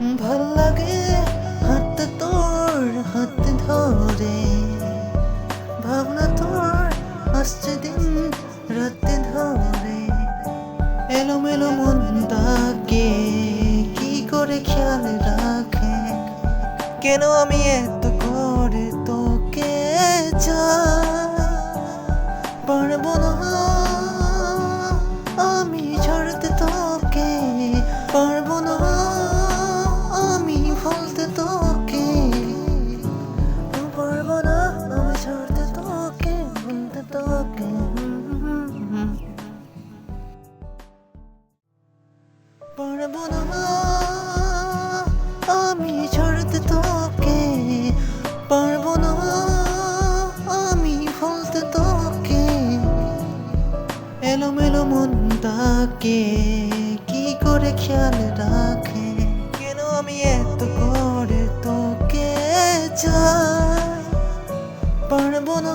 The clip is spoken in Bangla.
ভাল লাগে হাতে তোর হাত ধরে, ভাবনা তোর আসছে দিন রাতে ধরে, এলোমেলো মনটাকে কি করে খেয়াল রাখে, কেন আমি এত করে তোকে চাই, পারবো না আমি ছাড়তে তোকে, পারবো না আমি ভুলতে তোকে, পারবো না আমি ছাড়তে তোকে, ভুলতে তোকে। পারবো না আমি ছাড়তে তোকে, পারবো না আমি ভুলতে তোকে, এলোমেলো মনটাকে কি করে খেয়াল রাখে, কেন আমি এত করে তোকে চাই, পারবো না